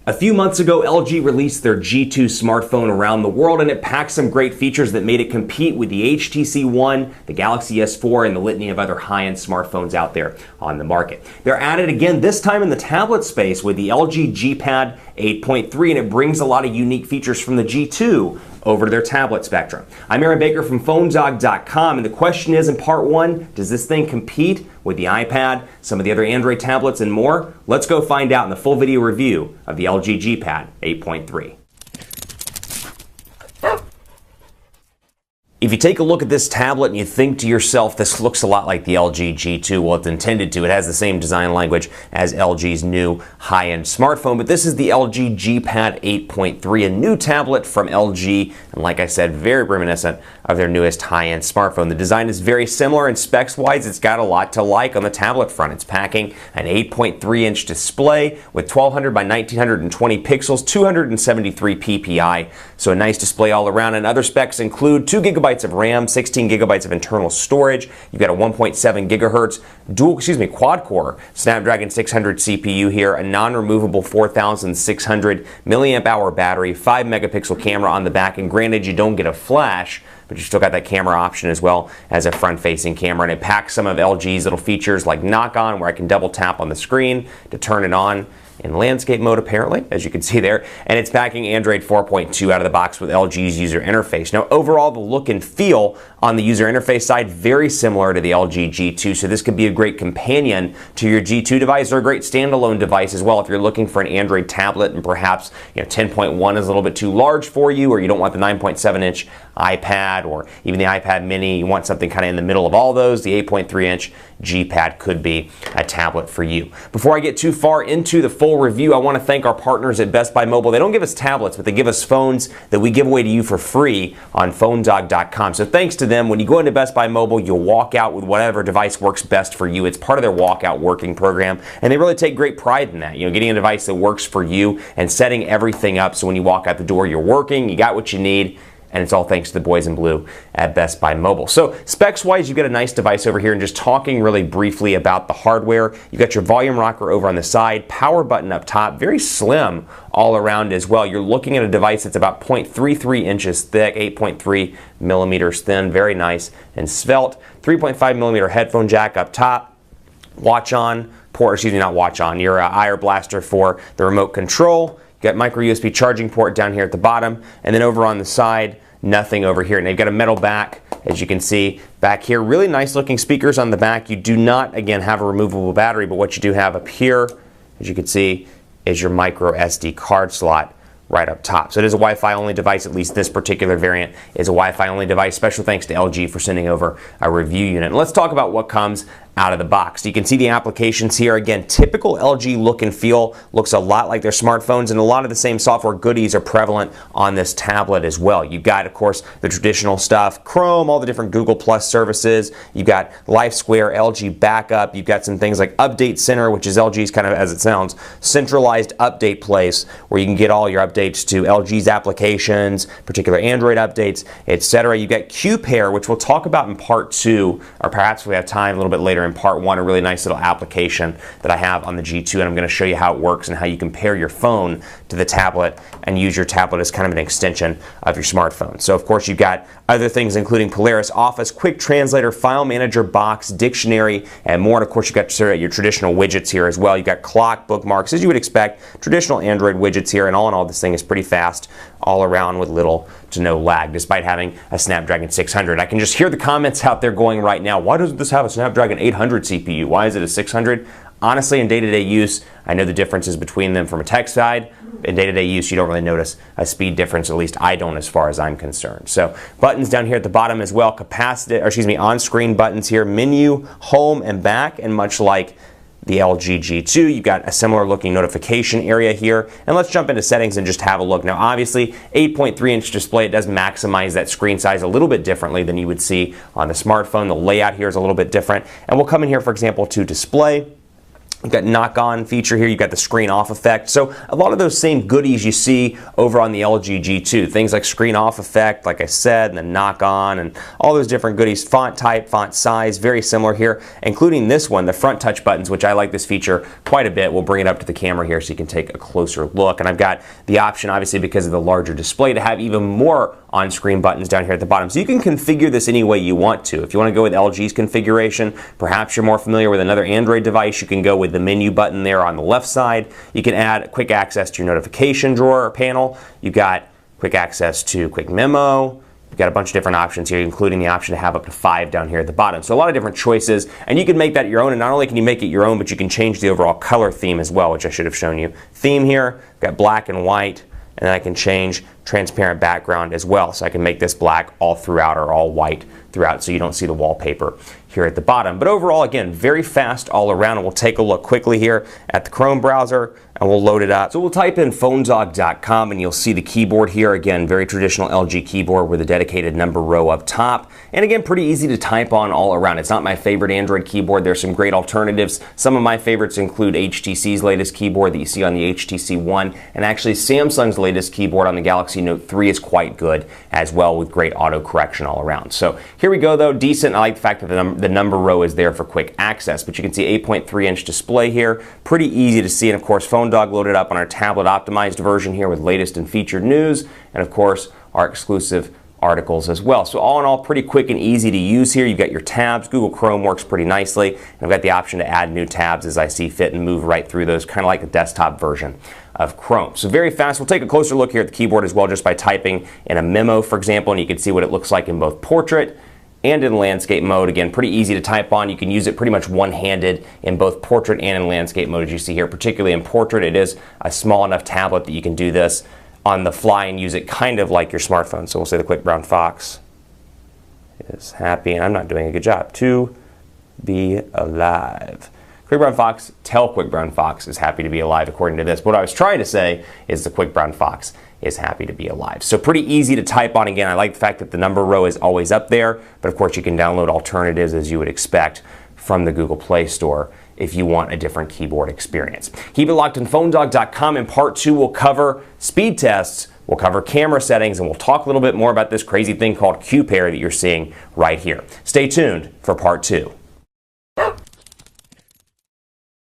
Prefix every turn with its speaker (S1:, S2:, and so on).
S1: A few months ago, LG released their G2 smartphone around the world, and it packed some great features that made it compete with the HTC One, the Galaxy S4, and the litany of other high-end smartphones out there on the market. They're at it again, this time in the tablet space with the LG G Pad 8.3, and it brings a lot of unique features from the G2 over to their tablet spectrum. I'm Aaron Baker from PhoneDog.com, and the question is, in part one, does this thing compete with the iPad, some of the other Android tablets, and more? Let's go find out in the full video review of the LG G Pad 8.3. If you take a look at this tablet and you think to yourself, this looks a lot like the LG G2, well, it's intended to. It has the same design language as LG's new high-end smartphone, but this is the LG G Pad 8.3, a new tablet from LG, and like I said, very reminiscent of their newest high-end smartphone. The design is very similar, and specs-wise, it's got a lot to like on the tablet front. It's packing an 8.3-inch display with 1200 by 1920 pixels, 273 ppi, so a nice display all around, and other specs include 2 gigabytes of RAM, 16 gigabytes of internal storage. You've got a 1.7 gigahertz quad-core Snapdragon 600 CPU here, a non-removable 4,600 milliamp hour battery, 5 megapixel camera on the back, and granted you don't get a flash, but you still got that camera option as well as a front-facing camera, and it packs some of LG's little features like Knock On, where I can double tap on the screen to turn it on in landscape mode, apparently, as you can see there, and it's packing Android 4.2 out of the box with LG's user interface. Now, overall, the look and feel on the user interface side, very similar to the LG G2, so this could be a great companion to your G2 device or a great standalone device as well if you're looking for an Android tablet and perhaps 10.1 is a little bit too large for you, or you don't want the 9.7-inch iPad or even the iPad mini. You want something kind of in the middle of all those. The 8.3-inch G Pad could be a tablet for you. Before I get too far into the full review, I want to thank our partners at Best Buy Mobile. They don't give us tablets, but they give us phones that we give away to you for free on PhoneDog.com. So thanks to them, when you go into Best Buy Mobile, you'll walk out with whatever device works best for you. It's part of their walkout working program, and they really take great pride in that. Getting a device that works for you and setting everything up so when you walk out the door, you're working, you got what you need, and it's all thanks to the boys in blue at Best Buy Mobile. So specs-wise, you've got a nice device over here, and just talking really briefly about the hardware, you've got your volume rocker over on the side, power button up top, very slim all around as well. You're looking at a device that's about 0.33 inches thick, 8.3 millimeters thin, very nice and svelte. 3.5 millimeter headphone jack up top, watch on port, not watch on, your IR blaster for the remote control. You got micro USB charging port down here at the bottom, and then over on the side, nothing over here. And they've got a metal back, as you can see back here. Really nice looking speakers on the back. You do not, again, have a removable battery, but what you do have up here, as you can see, is your micro SD card slot right up top. So it is a Wi-Fi only device, at least this particular variant is a Wi-Fi only device. Special thanks to LG for sending over a review unit. And let's talk about what comes out of the box. You can see the applications here. Again, typical LG look and feel, looks a lot like their smartphones, and a lot of the same software goodies are prevalent on this tablet as well. You've got, of course, the traditional stuff, Chrome, all the different Google Plus services. You've got LifeSquare, LG Backup. You've got some things like Update Center, which is LG's kind of, as it sounds, centralized update place where you can get all your updates to LG's applications, particular Android updates, etc. You've got QPair, which we'll talk about in part 2, or perhaps we have time a little bit later in part 1, a really nice little application that I have on the G2, and I'm going to show you how it works and how you can pair your phone to the tablet and use your tablet as kind of an extension of your smartphone. So of course you've got other things including Polaris Office, Quick Translator, File Manager, Box, Dictionary, and more. And of course you've got your traditional widgets here as well. You've got clock, bookmarks, as you would expect, traditional Android widgets here, and all in all this thing is pretty fast all around with little to no lag, despite having a Snapdragon 600. I can just hear the comments out there going right now, why doesn't this have a Snapdragon 800 CPU? Why is it a 600? Honestly, in day-to-day use, I know the differences between them from a tech side. In day-to-day use, you don't really notice a speed difference, at least I don't as far as I'm concerned. So buttons down here at the bottom as well, on-screen buttons here, menu, home, and back, and much like the LG G2, you've got a similar looking notification area here. And let's jump into settings and just have a look. Now obviously 8.3-inch display, it does maximize that screen size a little bit differently than you would see on the smartphone. The layout here is a little bit different. And we'll come in here, for example, to display. You've got knock-on feature here, you've got the screen off effect. So a lot of those same goodies you see over on the LG G2. Things like screen off effect, like I said, and the knock-on, and all those different goodies. Font type, font size, very similar here, including this one, the front touch buttons, which I like this feature quite a bit. We'll bring it up to the camera here so you can take a closer look. And I've got the option, obviously because of the larger display, to have even more on-screen buttons down here at the bottom. So you can configure this any way you want to. If you want to go with LG's configuration, perhaps you're more familiar with another Android device, you can go with the menu button there on the left side. You can add quick access to your notification drawer or panel. You've got quick access to quick memo. You've got a bunch of different options here, including the option to have up to 5 down here at the bottom. So a lot of different choices, and you can make that your own. And not only can you make it your own, but you can change the overall color theme as well, which I should have shown you. Theme here, got black and white. And then I can change transparent background as well. So I can make this black all throughout or all white throughout so you don't see the wallpaper here at the bottom. But overall, again, very fast all around. And we'll take a look quickly here at the Chrome browser and we'll load it up. So we'll type in phonedog.com and you'll see the keyboard here. Again, very traditional LG keyboard with a dedicated number row up top. And again, pretty easy to type on all around. It's not my favorite Android keyboard. There's some great alternatives. Some of my favorites include HTC's latest keyboard that you see on the HTC One, and actually Samsung's latest keyboard on the Galaxy Note 3 is quite good as well, with great auto correction all around. So here we go though, decent. I like the fact that the number row is there for quick access, but you can see 8.3-inch display here. Pretty easy to see, and of course PhoneDog loaded up on our tablet optimized version here with latest and featured news, and of course our exclusive articles as well. So all in all, pretty quick and easy to use here. You've got your tabs. Google Chrome works pretty nicely. And I've got the option to add new tabs as I see fit and move right through those, kind of like the desktop version of Chrome. So very fast. We'll take a closer look here at the keyboard as well, just by typing in a memo, for example, and you can see what it looks like in both portrait and in landscape mode. Again, pretty easy to type on. You can use it pretty much one-handed in both portrait and in landscape mode, as you see here. Particularly in portrait, it is a small enough tablet that you can do this on the fly and use it kind of like your smartphone. So we'll say the Quick Brown Fox is happy, and I'm not doing a good job, to be alive. Quick Brown Fox, tell Quick Brown Fox is happy to be alive, according to this. What I was trying to say is the Quick Brown Fox is happy to be alive. So pretty easy to type on. Again, I like the fact that the number row is always up there, but of course you can download alternatives as you would expect from the Google Play Store if you want a different keyboard experience. Keep it locked on phonedog.com. In part 2, we'll cover speed tests, we'll cover camera settings, and we'll talk a little bit more about this crazy thing called QPair that you're seeing right here. Stay tuned for part 2.